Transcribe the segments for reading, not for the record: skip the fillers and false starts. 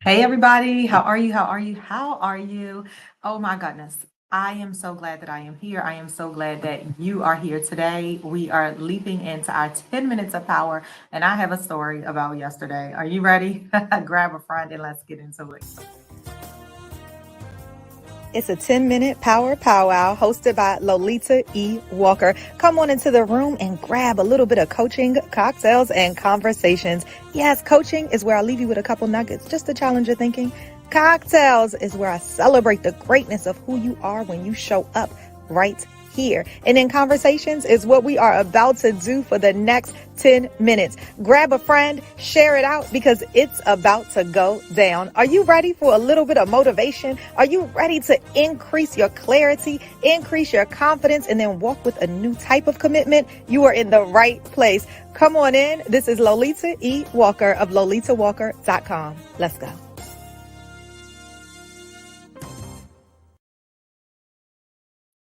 Hey everybody, how are you? How are you? How are you? Oh my goodness. I am so glad that I am here. I am so glad that you are here today. We are leaping into our 10 minutes of power, and I have a story about yesterday. Are you ready? Grab a friend and let's get into it. It's a 10-minute power powwow hosted by Lolita E. Walker. Come on into the room and grab a little bit of coaching, cocktails, and conversations. Yes, coaching is where I leave you with a couple nuggets just to challenge your thinking. Cocktails is where I celebrate the greatness of who you are when you show up right here. And in conversations is what we are about to do for the next 10 minutes. Grab a friend, share it out because it's about to go down. Are you ready for a little bit of motivation? Are you ready to increase your clarity, increase your confidence, and then walk with a new type of commitment? You are in the right place. Come on in. This is Lolita E. Walker of LolitaWalker.com. Let's go.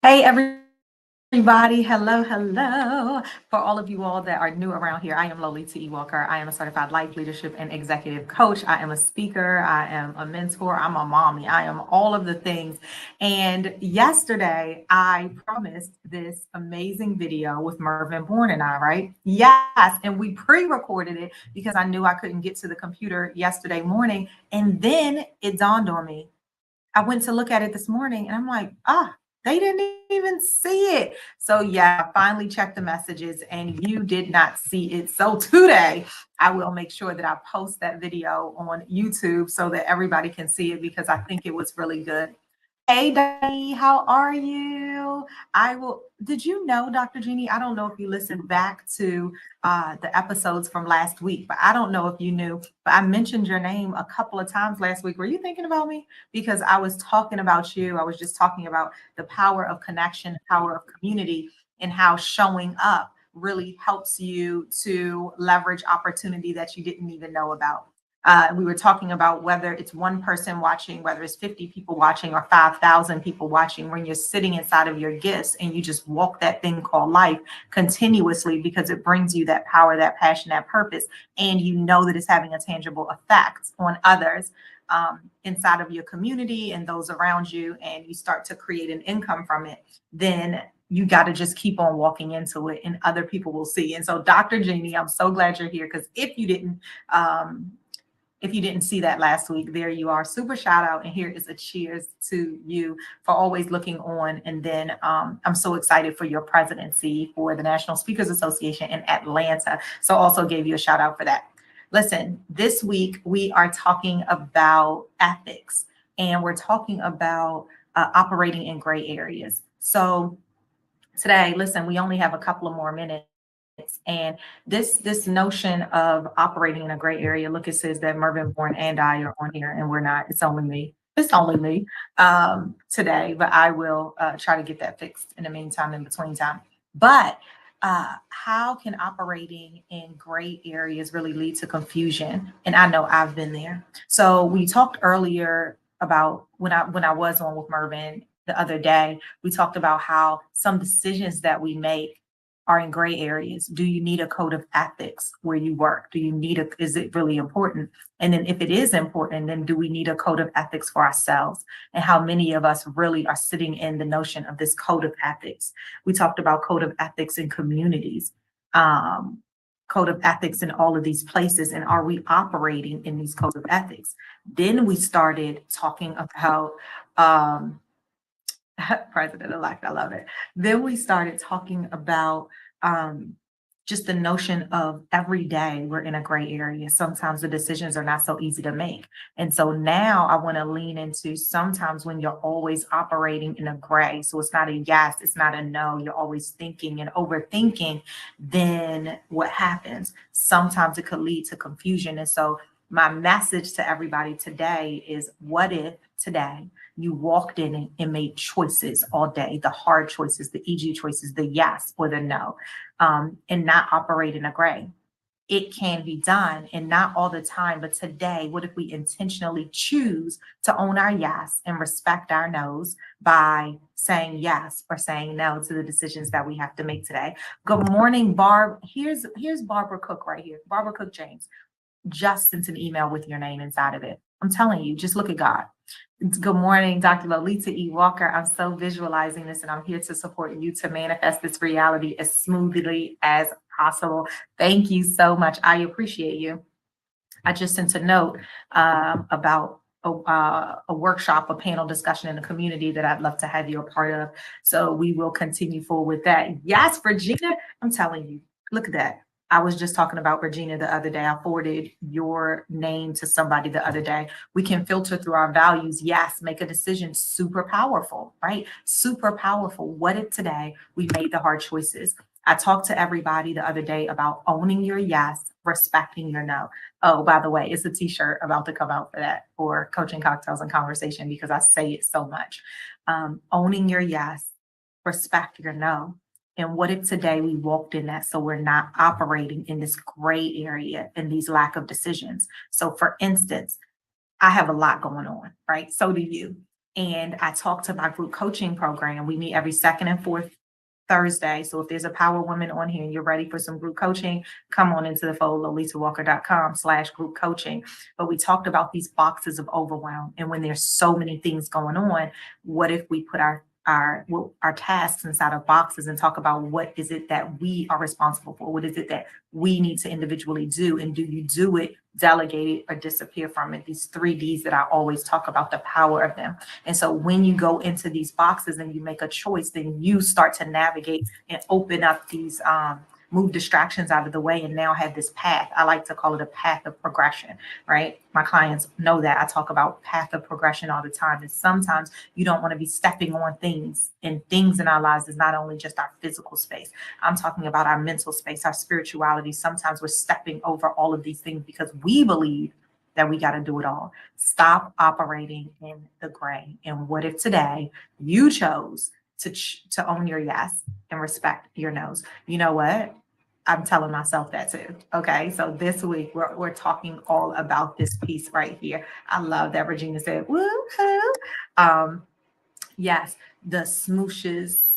Hey everybody, hello, hello. For all of you all that are new around here, I am Lolita E. Walker. I am a certified life leadership and executive coach. I am a speaker. I am a mentor. I'm a mommy. I am all of the things. And yesterday, I promised this amazing video with Mervin Bourne and I, right? Yes. And we pre-recorded it because I knew I couldn't get to the computer yesterday morning. And then it dawned on me. I went to look at it this morning and I'm like, they didn't even see it. So, yeah, I finally checked the messages and you did not see it. So, today I will make sure that I post that video on YouTube so that everybody can see it because I think it was really good. Hey, Daddy, how are you? I will. Did you know, Dr. Jeannie? I don't know if you listened back to the episodes from last week, but I don't know if you knew. But I mentioned your name a couple of times last week. Were you thinking about me? Because I was talking about you. I was just talking about the power of connection, the power of community, and how showing up really helps you to leverage opportunity that you didn't even know about. We were talking about whether it's one person watching, whether it's 50 people watching or 5,000 people watching, when you're sitting inside of your gifts and you just walk that thing called life continuously because it brings you that power, that passion, that purpose, and you know that it's having a tangible effect on others inside of your community and those around you, and you start to create an income from it, then you got to just keep on walking into it and other people will see. And so, Dr. Jeannie, I'm so glad you're here because um, if you didn't see that last week, there you are. Super shout out. And here is a cheers to you for always looking on. And then I'm so excited for your presidency for the National Speakers Association in Atlanta. So also gave you a shout out for that. Listen, this week we are talking about ethics and we're talking about operating in gray areas. So today, listen, we only have a couple of more minutes. And this notion of operating in a gray area, look, it says that Mervin Bourne and I are on here, and we're not. It's only me. It's only me today, but I will try to get that fixed in the meantime, in between time. But how can operating in gray areas really lead to confusion? And I know I've been there. So we talked earlier about when I was on with Mervin the other day. We talked about how some decisions that we make are in gray areas. Do you need a code of ethics where you work? Is it really important? And then if it is important, then do we need a code of ethics for ourselves? And how many of us really are sitting in the notion of this code of ethics? We talked about code of ethics in communities, um, code of ethics in all of these places. And are we operating in these codes of ethics? Then we started talking about, president-elect, I love it. Then we started talking about um, just the notion of every day we're in a gray area. Sometimes the decisions are not so easy to make. And so now I want to lean into sometimes when you're always operating in a gray, so it's not a yes, it's not a no, you're always thinking and overthinking, then what happens? Sometimes it could lead to confusion. And so my message to everybody today is, what if today you walked in and made choices all day, the hard choices, the EG choices, the yes or the no, and not operate in a gray? It can be done, and not all the time, but today, what if we intentionally choose to own our yes and respect our no's by saying yes or saying no to the decisions that we have to make today? Good morning, Barb. Here's Barbara Cook right here. Barbara Cook James just sent an email with your name inside of it. I'm telling you, just look at God. Good morning, Dr. Lolita E. Walker. I'm so visualizing this and I'm here to support you to manifest this reality as smoothly as possible. Thank you so much. I appreciate you. I just sent a note about a workshop, a panel discussion in the community that I'd love to have you a part of. So we will continue forward with that. Yes, Regina, I'm telling you, look at that. I was just talking about Regina the other day. I forwarded your name to somebody the other day. We can filter through our values. Yes, make a decision. Super powerful, right? Super powerful. What if today we made the hard choices? I talked to everybody the other day about owning your yes, respecting your no. Oh, by the way, it's a t-shirt about to come out for that, for Coaching Cocktails and Conversation, because I say it so much. Owning your yes, respect your no. And what if today we walked in that so we're not operating in this gray area and these lack of decisions? So for instance, I have a lot going on, right? So do you. And I talk to my group coaching program. We meet every second and fourth Thursday. So if there's a power woman on here and you're ready for some group coaching, come on into the fold, lolitawalker.com/group coaching. But we talked about these boxes of overwhelm. And when there's so many things going on, what if we put our tasks inside of boxes and talk about what is it that we are responsible for? What is it that we need to individually do? And do you do it, delegate it, or disappear from it? These 3Ds that I always talk about, the power of them. And so when you go into these boxes and you make a choice, then you start to navigate and open up these move distractions out of the way and now have this path. I like to call it a path of progression, right? My clients know that I talk about path of progression all the time. And sometimes you don't want to be stepping on things, and things in our lives is not only just our physical space. I'm talking about our mental space, our spirituality. Sometimes we're stepping over all of these things because we believe that we got to do it all. Stop operating in the gray. And what if today you chose to own your yes and respect your no's? You know what? I'm telling myself that too. Okay. So this week we're talking all about this piece right here. I love that Regina said, woo-hoo. Yes, the smooshes,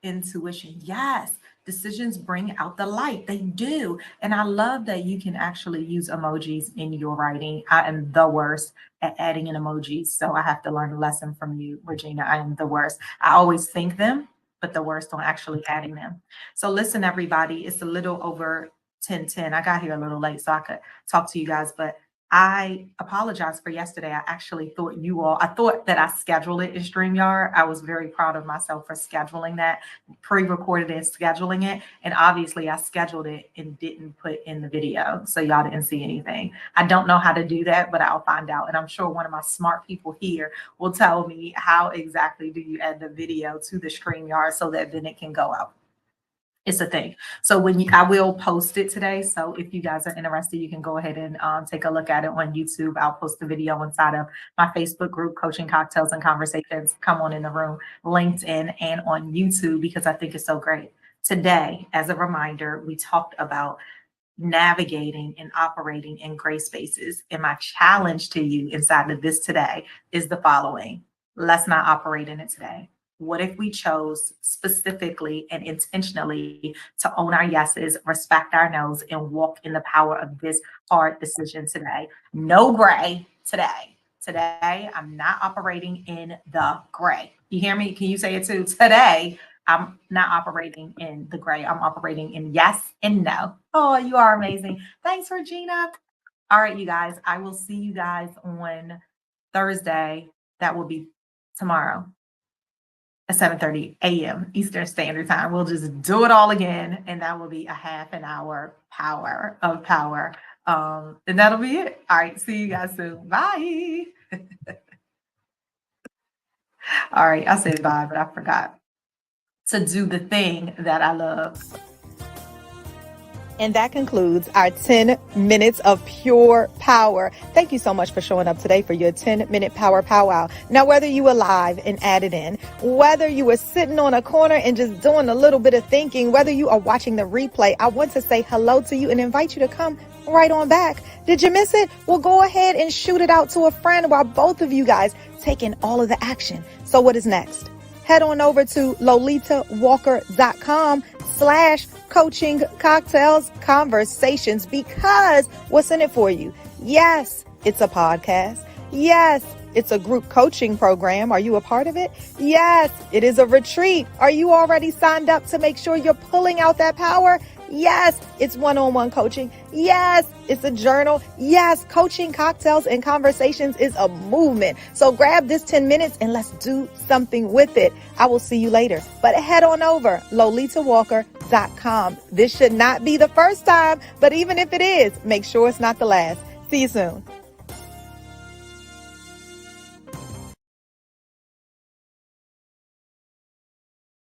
intuition. Yes, decisions bring out the light. They do. And I love that you can actually use emojis in your writing. I am the worst at adding in emojis. So I have to learn a lesson from you, Regina. I am the worst. I always think them, but the worst on actually adding them. So listen, everybody, it's a little over 10:10. I got here a little late so I could talk to you guys, but I apologize for yesterday. I actually I thought that I scheduled it in StreamYard. I was very proud of myself for scheduling that, pre-recorded and scheduling it. And obviously I scheduled it and didn't put in the video. So y'all didn't see anything. I don't know how to do that, but I'll find out. And I'm sure one of my smart people here will tell me how exactly do you add the video to the StreamYard so that then it can go out. It's a thing. So I will post it today. So if you guys are interested, you can go ahead and take a look at it on YouTube. I'll post the video inside of my Facebook group, Coaching Cocktails and Conversations. Come on in the room, LinkedIn, and on YouTube, because I think it's so great. Today, as a reminder, we talked about navigating and operating in gray spaces. And my challenge to you inside of this today is the following. Let's not operate in it today. What if we chose specifically and intentionally to own our yeses, respect our nos, and walk in the power of this hard decision today? No gray today. Today, I'm not operating in the gray. You hear me? Can you say it too? Today, I'm not operating in the gray. I'm operating in yes and no. Oh, you are amazing. Thanks, Regina. All right, you guys, I will see you guys on Thursday. That will be tomorrow at 7:30 a.m. Eastern Standard Time. We'll just do it all again, and that will be a half an hour power of power. And that'll be it. All right, see you guys soon. Bye. All right, I said bye, but I forgot to do the thing that I love. And that concludes our 10 minutes of pure power. Thank you so much for showing up today for your 10-minute power powwow. Now, whether you were live and added in, whether you were sitting on a corner and just doing a little bit of thinking, whether you are watching the replay, I want to say hello to you and invite you to come right on back. Did you miss it? Well, go ahead and shoot it out to a friend while both of you guys taking all of the action. So what is next? head on over to lolitawalker.com/coaching cocktails conversations, because what's in it for you? Yes, it's a podcast. Yes, it's a group coaching program. Are you a part of it? Yes, it is a retreat. Are you already signed up to make sure you're pulling out that power? Yes, it's one-on-one coaching. Yes, it's a journal. Yes, coaching cocktails and conversations is a movement. So grab this 10 minutes and let's do something with it. I will see you later. But head on over, lolitawalker.com. This should not be the first time, but even if it is, make sure it's not the last. See you soon.